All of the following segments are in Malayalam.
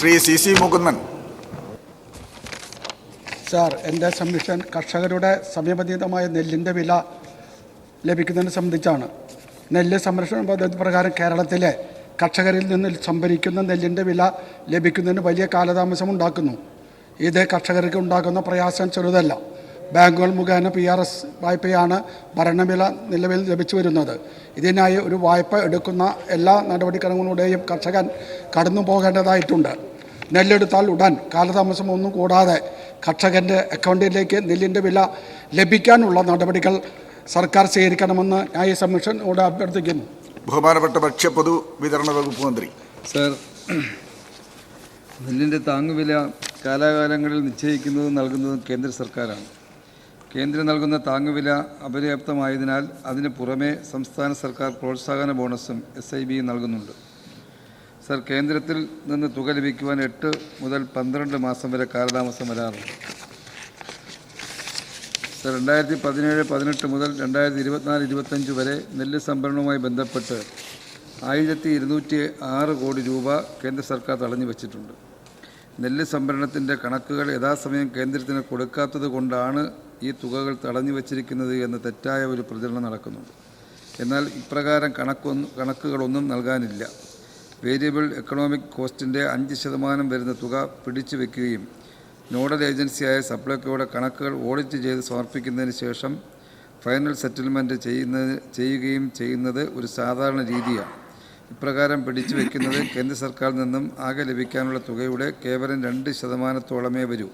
ശ്രീ സി മുകുന്ദൻ. സാർ, എൻ്റെ സബ്മിഷൻ കർഷകരുടെ സമയബന്ധിതമായ നെല്ലിൻ്റെ വില ലഭിക്കുന്നതിനെ സംബന്ധിച്ചാണ്. നെല്ല് സംരക്ഷണ പദ്ധതി പ്രകാരം കേരളത്തിലെ കർഷകരിൽ നിന്ന് സംഭരിക്കുന്ന നെല്ലിൻ്റെ വില ലഭിക്കുന്നതിന് വലിയ കാലതാമസം ഉണ്ടാക്കുന്നു. ഇത് കർഷകർക്ക് ഉണ്ടാക്കുന്ന പ്രയാസം ചെറുതല്ല. ബാങ്കുകൾ മുഖേന PRS വായ്പയാണ് ഭരണവില നിലവിൽ ലഭിച്ചു വരുന്നത്. ഇതിനായി ഒരു വായ്പ എടുക്കുന്ന എല്ലാ നടപടിക്രമങ്ങളുടെയും കർഷകൻ കടന്നു പോകേണ്ടതായിട്ടുണ്ട്. നെല്ലെടുത്താൽ ഉടൻ കാലതാമസം ഒന്നും കൂടാതെ കർഷകൻ്റെ അക്കൗണ്ടിലേക്ക് നെല്ലിൻ്റെ വില ലഭിക്കാനുള്ള നടപടികൾ സർക്കാർ സ്വീകരിക്കണമെന്ന് ന്യായ കമ്മീഷനോട് അഭ്യർത്ഥിക്കുന്നു. ബഹുമാനപ്പെട്ട ഭക്ഷ്യ പൊതു വിതരണ വകുപ്പ് മന്ത്രി. സർ, നെല്ലിൻ്റെ താങ്ങുവില കാലാകാലങ്ങളിൽ നിശ്ചയിക്കുന്നതും നൽകുന്നതും കേന്ദ്ര സർക്കാരാണ്. കേന്ദ്രം നൽകുന്ന താങ്ങുവില അപര്യാപ്തമായതിനാൽ അതിന് പുറമെ സംസ്ഥാന സർക്കാർ പ്രോത്സാഹന ബോണസും SIB നൽകുന്നുണ്ട്. സർ, കേന്ദ്രത്തിൽ നിന്ന് തുക ലഭിക്കുവാൻ 8 മുതൽ 12 മാസം വരെ കാലതാമസം വരാറുണ്ട്. സർ, 2017-18 മുതൽ 2024-25 വരെ നെല്ല് സംഭരണവുമായി ബന്ധപ്പെട്ട് 1206 കോടി രൂപ കേന്ദ്ര സർക്കാർ തടഞ്ഞു വച്ചിട്ടുണ്ട്. നെല്ല് സംഭരണത്തിൻ്റെ കണക്കുകൾ യഥാസമയം കേന്ദ്രത്തിന് കൊടുക്കാത്തത് കൊണ്ടാണ് ഈ തുകകൾ തടഞ്ഞു വച്ചിരിക്കുന്നത് എന്ന് തെറ്റായ ഒരു പ്രചരണം നടക്കുന്നുണ്ട്. എന്നാൽ ഇപ്രകാരം കണക്കുകളൊന്നും നൽകാനില്ല. വേരിയബിൾ എക്കണോമിക് കോസ്റ്റിൻ്റെ 5% വരുന്ന തുക പിടിച്ചു വയ്ക്കുകയും നോഡൽ ഏജൻസിയായ സപ്ലൈകോയുടെ കണക്കുകൾ ഓഡിറ്റ് ചെയ്ത് സമർപ്പിക്കുന്നതിന് ശേഷം ഫൈനൽ സെറ്റിൽമെൻറ്റ് ചെയ്യുകയും ചെയ്യുന്നത് ഒരു സാധാരണ രീതിയാണ്. ഇപ്രകാരം പിടിച്ചു വയ്ക്കുന്നത് കേന്ദ്ര സർക്കാരിൽ നിന്നും ആകെ ലഭിക്കാനുള്ള തുകയുടെ കേവലം 2%-ഓളമേ വരൂ.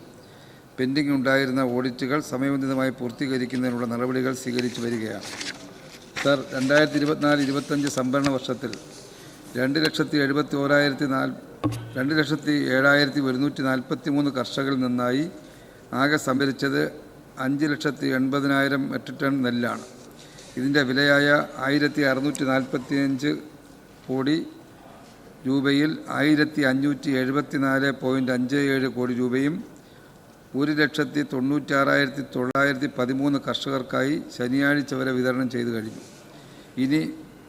പെൻഡിംഗ് ഉണ്ടായിരുന്ന ഓഡിറ്റുകൾ സമയബന്ധിതമായി പൂർത്തീകരിക്കുന്നതിനുള്ള നടപടികൾ സ്വീകരിച്ചു വരികയാണ്. സർ, 2024-25 സംഭരണ വർഷത്തിൽ 2,07,143 കർഷകരിൽ നിന്നായി ആകെ സംഭരിച്ചത് 5,80,000 മെട്രിക് ടൺ നെല്ലാണ്. ഇതിൻ്റെ വിലയായ 1,645 കോടി രൂപയിൽ 1,574.57 കോടി രൂപയും 1,96,913 കർഷകർക്കായി ശനിയാഴ്ച വരെ വിതരണം ചെയ്തു കഴിഞ്ഞു. ഇനി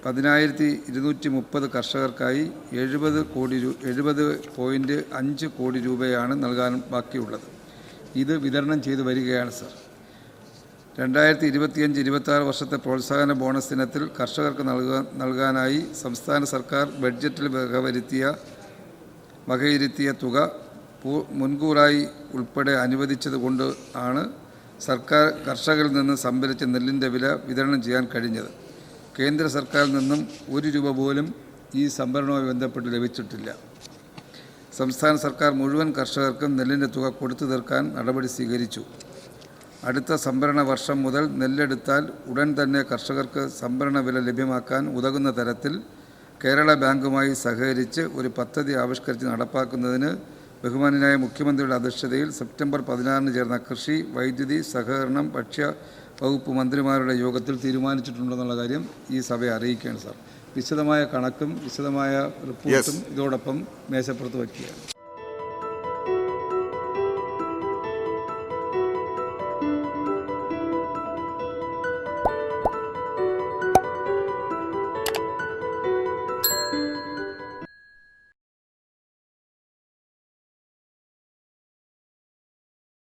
10,230 കർഷകർക്കായി 70.5 കോടി രൂപയാണ് നൽകാൻ ബാക്കിയുള്ളത്. ഇത് വിതരണം ചെയ്തു വരികയാണ്. സർ, 2025-26 വർഷത്തെ പ്രോത്സാഹന ബോണസ് ഇനത്തിൽ കർഷകർക്ക് നൽകാനായി സംസ്ഥാന സർക്കാർ ബഡ്ജറ്റിൽ വകയിരുത്തിയ തുക മുൻകൂറായി ഉൾപ്പെടെ അനുവദിച്ചതുകൊണ്ട് ആണ് സർക്കാർ കർഷകരിൽ നിന്ന് സംഭരിച്ച നെല്ലിൻ്റെ വില വിതരണം ചെയ്യാൻ കഴിഞ്ഞത്. കേന്ദ്ര സർക്കാരിൽ നിന്നും 1 രൂപ പോലും ഈ സംഭരണവുമായി ബന്ധപ്പെട്ട് ലഭിച്ചിട്ടില്ല. സംസ്ഥാന സർക്കാർ മുഴുവൻ കർഷകർക്കും നെല്ലിൻ്റെ തുക കൊടുത്തു തീർക്കാൻ നടപടി സ്വീകരിച്ചു. അടുത്ത സംഭരണ വർഷം മുതൽ നെല്ലെടുത്താൽ ഉടൻ തന്നെ കർഷകർക്ക് സംഭരണ വില ലഭ്യമാക്കാൻ ഉതകുന്ന തരത്തിൽ കേരള ബാങ്കുമായി സഹകരിച്ച് ഒരു പദ്ധതി ആവിഷ്കരിച്ച് നടപ്പാക്കുന്നതിന് ബഹുമാന്യനായ മുഖ്യമന്ത്രിയുടെ അധ്യക്ഷതയിൽ സെപ്റ്റംബർ 16 ചേർന്ന കൃഷി, വൈദ്യുതി, സഹകരണം, ഭക്ഷ്യ വകുപ്പ് മന്ത്രിമാരുടെ യോഗത്തിൽ തീരുമാനിച്ചിട്ടുണ്ടെന്നുള്ള കാര്യം ഈ സഭയെ അറിയിക്കുകയാണ്. സാർ, വിശദമായ കണക്കും വിശദമായ റിപ്പോർട്ടും ഇതോടൊപ്പം മേശപ്പുറത്ത് വയ്ക്കുകയാണ്.